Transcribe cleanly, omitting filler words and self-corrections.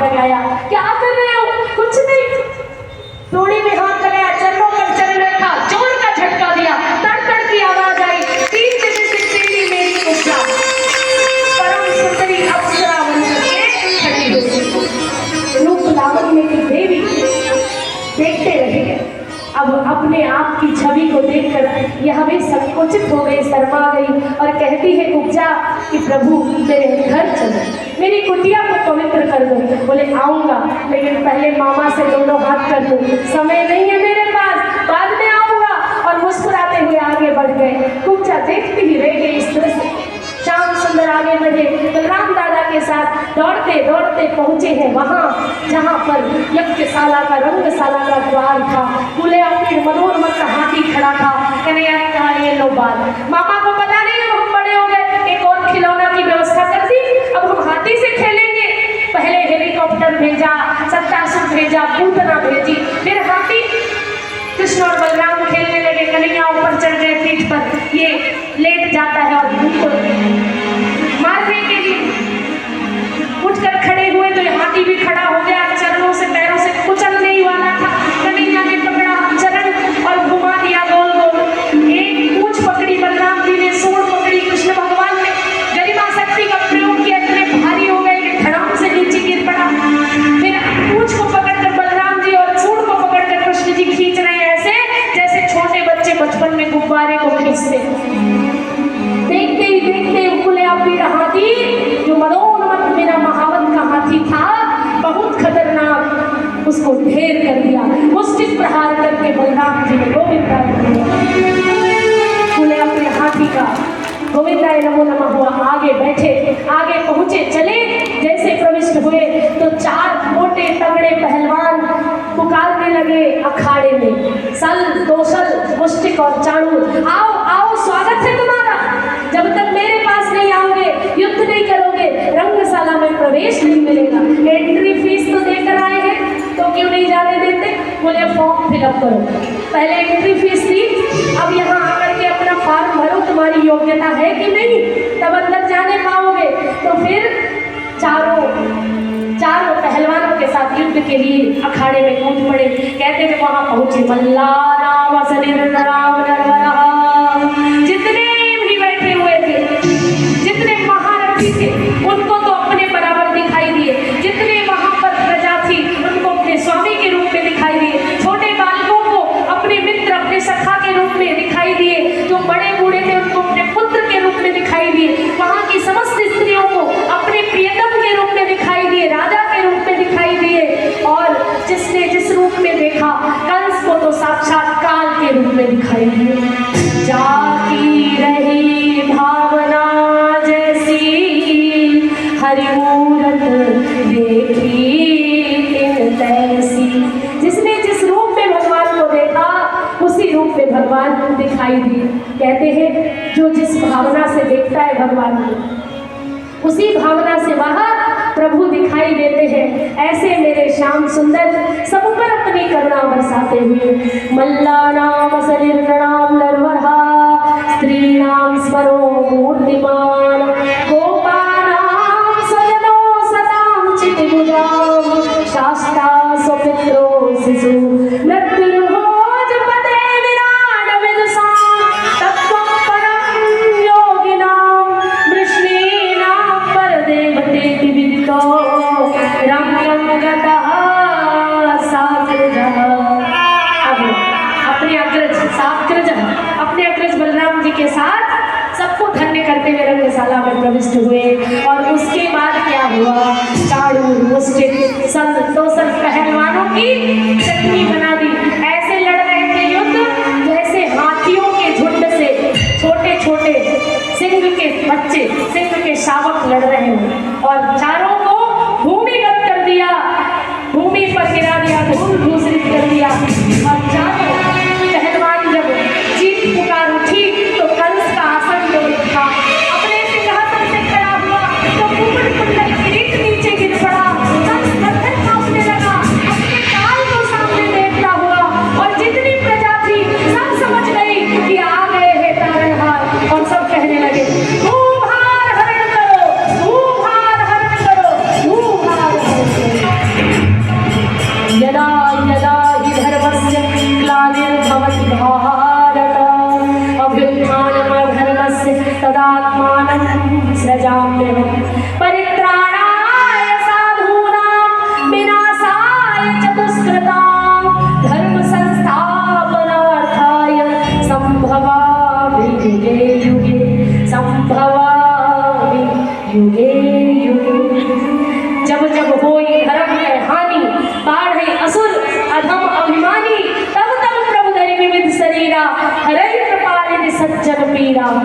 लगाया। क्या कर रहे हो? कुछ नहीं। थोड़ी में हाथ लगाया, चरणों पर चरण रखा, जोर का झटका दिया, तड़ की आवाज आई, 3 जगह से तेरी मेरी कुब्जा, परम सुंदरी अप्सरा बनकर के खड़ी हो। रूप लावण्य की देवी देखते रह गए। अब अपने आप की छवि को देखकर यह भी संकोचित हो गई, शर्मा गई और कहती है कुब्जा कि प्रभु मेरे घर चलो, मेरी कुटिया को पवित्र कर दो। बोले आऊंगा, लेकिन पहले मामा से दोनों हाथ कर दो, समय नहीं है मेरे पास, बाद में आऊंगा। और मुस्कुराते हुए आगे बढ़ गए। कुब्जा देखती ही रह गई इस तरह से। श्याम सुंदर आगे बढ़े, बलराम दादा के साथ दौड़ते दौड़ते पहुंचे हैं वहां जहां पर यज्ञशाला का रंगशाला का द्वार था। फूले अपने मनोरमत हाथी खड़ा था। कन्हैया कहा ये लो बात, मामा को पता नहीं है हम बड़े हो गए, एक और खिलौना की व्यवस्था कर दी, अब हम हाथी से खेलेंगे। पहले हेलीकॉप्टर भेजा, सत्तासुर भेजा, पूतना भेजी, फिर हाथी। कृष्ण और बलराम खेलने लगे। कन्हैया ऊपर चढ़ गए पीठ पर, ये लेट जाता है और उनको मारने के लिए उठकर खड़े हुए तो हाथी भी खड़ा हो गया, चरणों से पैरों से कुचलने ही वाला था। कन्हैया ने पकड़ा चरण और घुमा दिया गोल गोल। एक पूंछ पकड़ी बलराम जी ने, सूंड पकड़ी कृष्ण भगवान ने, गरिमा शक्ति का प्रयोग किया, इतने भारी हो गए कि धड़ाम से नीचे गिर पड़ा। फिर पूंछ को पकड़कर बलराम जी और सूंड को पकड़कर कृष्ण जी खींच रहे हैं ऐसे जैसे छोटे बच्चे बचपन में गुब्बारे को खींचते। देखते ही देखते खुले पीड़ा हाथी, जो मनोन्मत्त मेरा महावत का हाथी था, बहुत खतरनाक, उसको ढेर कर दिया। मुष्टिक प्रहार करके बलराम जी ने गोविंदा खुले अपने हाथी का गोविंदाय नमो नमः हुआ। आगे बैठे, आगे पहुंचे, चले। जैसे प्रविष्ट हुए तो 4 मोटे तगड़े पहलवान पुकारने लगे अखाड़े में, सल दोसल मुष्टिक और चाणूर, आओ आओ स्वागत है तुम्हारा। जब तक मेरे पास नहीं आओगे, युद्ध नहीं करोगे, रंगशाला में प्रवेश नहीं मिलेगा। एंट्री फीस तो देकर आए हैं, तो क्यों नहीं जाने देते? बोले फॉर्म फिलअप करो। पहले एंट्री फीस दी, अब यहाँ आकर के अपना फॉर्म भरो, तुम्हारी योग्यता है कि नहीं, तब अंदर जाने पाओगे। तो फिर चारों पहलवानों के साथ युद्ध के लिए अखाड़े में कूद पड़े। कहते जब वहां पहुंचे, मल्ला राम सलिर राम नरवरा, जितने भी बैठे हुए थे, जितने महारथी थे, उनको तो अपने बराबर दिखाई दिए। जितने वहां पर प्रजा थी, उनको अपने स्वामी के रूप में दिखाई दिए। छोटे बालकों को अपने मित्र, अपने सखा के रूप में दिखाई दिए। जो बड़े बूढ़े थे, उनको अपने पुत्र के रूप में दिखाई दिए। वहां की समस्त स्त्रियों को अपने प्रियतम के रूप में दिखाई दिए, राजा के रूप में दिखाई दिए। और जिसने जिस रूप में देखा, कंस को तो साक्षात काल के रूप में दिखाई दिए। जाती रही भावना जैसी, हरिमूरत देखी तिन तैसी। जिसने जिस रूप में भगवान को देखा, उसी रूप में भगवान दिखाई दिए। कहते हैं जो जिस भावना से देखता है भगवान को, उसी भावना से वह प्रभु दिखाई देते हैं। ऐसे मेरे श्याम सुंदर सब पर अपनी करुणा बरसाते हुए, मल्ला नाम सलिर नाम नरवरा, स्त्री नाम स्मरो मूर्तिमान, गोपानाम सजनो सदाम चितिभुजाम, शास्ता सुपित्रो शिशु मृत्युर्भोज पदे विराट विदुषाम, तत्त्वं परं योगिनाम वृष्णीनाम परदेवतेति विदितो रम्यं गतः साग्रजः। अब अपने अग्रज बलराम जी के साथ सबको धन्य करते हुए रंगशाला में प्रविष्ट हुए।